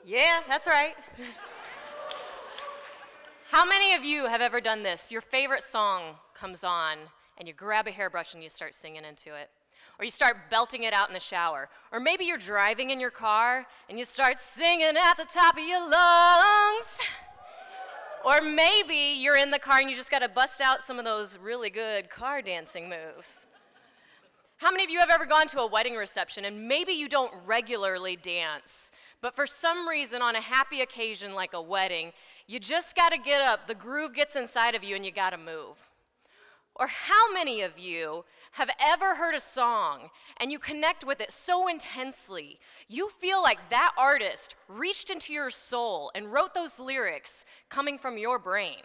Yeah, that's right. How many of you have ever done this? Your favorite song comes on, and you grab a hairbrush and you start singing into it. Or you start belting it out in the shower. Or maybe you're driving in your car, and you start singing at the top of your lungs. Or maybe you're in the car and you just gotta bust out some of those really good car dancing moves. How many of you have ever gone to a wedding reception and maybe you don't regularly dance, but for some reason on a happy occasion like a wedding, you just gotta get up, the groove gets inside of you and you gotta move? Or how many of you have ever heard a song and you connect with it so intensely, you feel like that artist reached into your soul and wrote those lyrics coming from your brain?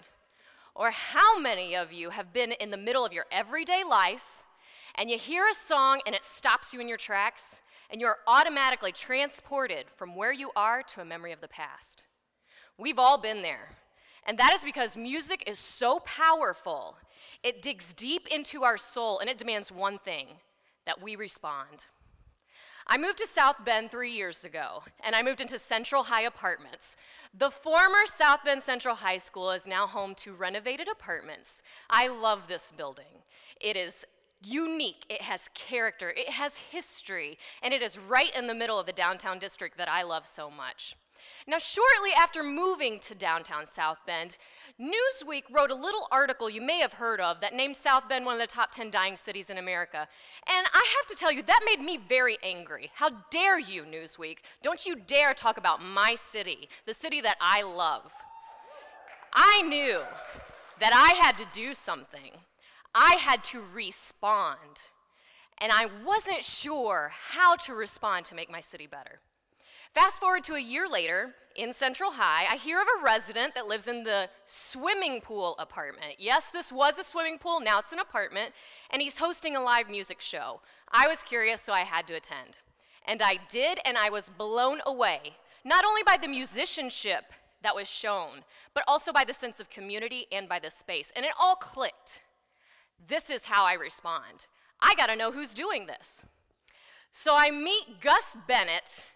Or how many of you have been in the middle of your everyday life and you hear a song and it stops you in your tracks and you're automatically transported from where you are to a memory of the past? We've all been there. And that is because music is so powerful. It digs deep into our soul, and it demands one thing, that we respond. I moved to South Bend 3 years ago, and I moved into Central High Apartments. The former South Bend Central High School is now home to renovated apartments. I love this building. It is unique, it has character, it has history, and it is right in the middle of the downtown district that I love so much. Now, shortly after moving to downtown South Bend, Newsweek wrote a little article you may have heard of that named South Bend one of the top 10 dying cities in America. And I have to tell you, that made me very angry. How dare you, Newsweek? Don't you dare talk about my city, the city that I love. I knew that I had to do something. I had to respond. And I wasn't sure how to respond to make my city better. Fast forward to a year later, in Central High, I hear of a resident that lives in the swimming pool apartment. Yes, this was a swimming pool, now it's an apartment, and he's hosting a live music show. I was curious, so I had to attend. And I did, and I was blown away, not only by the musicianship that was shown, but also by the sense of community and by the space. And it all clicked. This is how I respond. I gotta know who's doing this. So I meet Gus Bennett,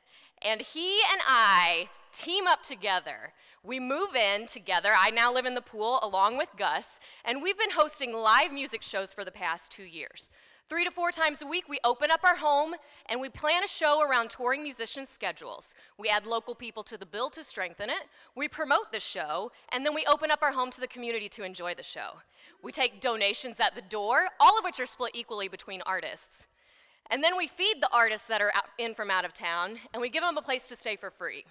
and he and I team up together. We move in together. I now live in the pool along with Gus, and we've been hosting live music shows for the past 2 years. 3 to 4 times a week, we open up our home, and we plan a show around touring musicians' schedules. We add local people to the bill to strengthen it. We promote the show, and then we open up our home to the community to enjoy the show. We take donations at the door, all of which are split equally between artists. And then we feed the artists that are in from out of town, and we give them a place to stay for free.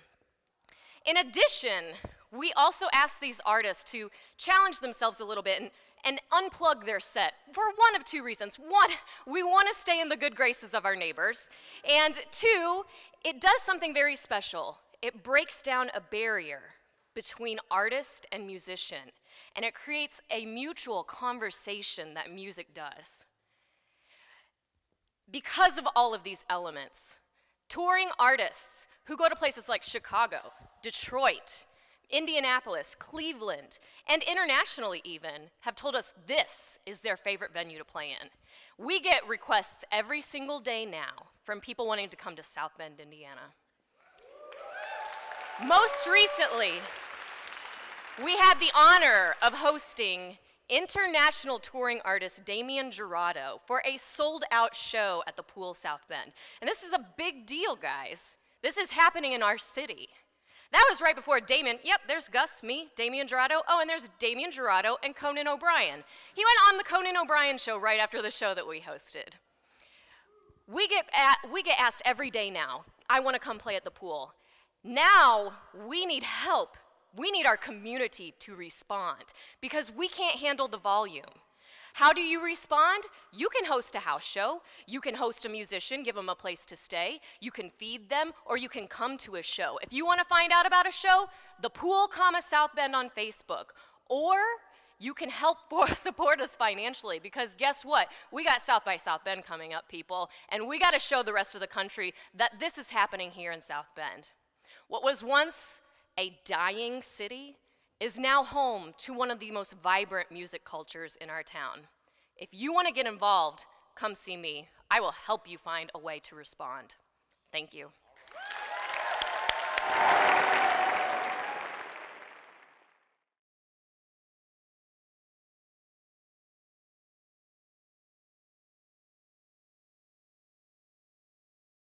In addition, we also ask these artists to challenge themselves a little bit and unplug their set for one of 2 reasons. One, we want to stay in the good graces of our neighbors. And 2, it does something very special. It breaks down a barrier between artist and musician, and it creates a mutual conversation that music does. Because of all of these elements, touring artists who go to places like Chicago, Detroit, Indianapolis, Cleveland, and internationally even, have told us this is their favorite venue to play in. We get requests every single day now from people wanting to come to South Bend, Indiana. Most recently, we had the honor of hosting international touring artist Damian Jurado for a sold-out show at the Pool South Bend. And this is a big deal, guys. This is happening in our city. That was right before Damian, yep, there's Gus, me, Damian Jurado. Oh, and there's Damian Jurado and Conan O'Brien. He went on the Conan O'Brien show right after the show that we hosted. We get asked every day now, I want to come play at the pool. Now, we need help. We need our community to respond because we can't handle the volume. How do you respond? You can host a house show. You can host a musician, give them a place to stay. You can feed them, or you can come to a show. If you want to find out about a show, the Pool, South Bend on Facebook. Or you can help support us financially because guess what? We got South by South Bend coming up, people, and we got to show the rest of the country that this is happening here in South Bend. What was once a dying city is now home to one of the most vibrant music cultures in our town. If you want to get involved, come see me. I will help you find a way to respond. Thank you.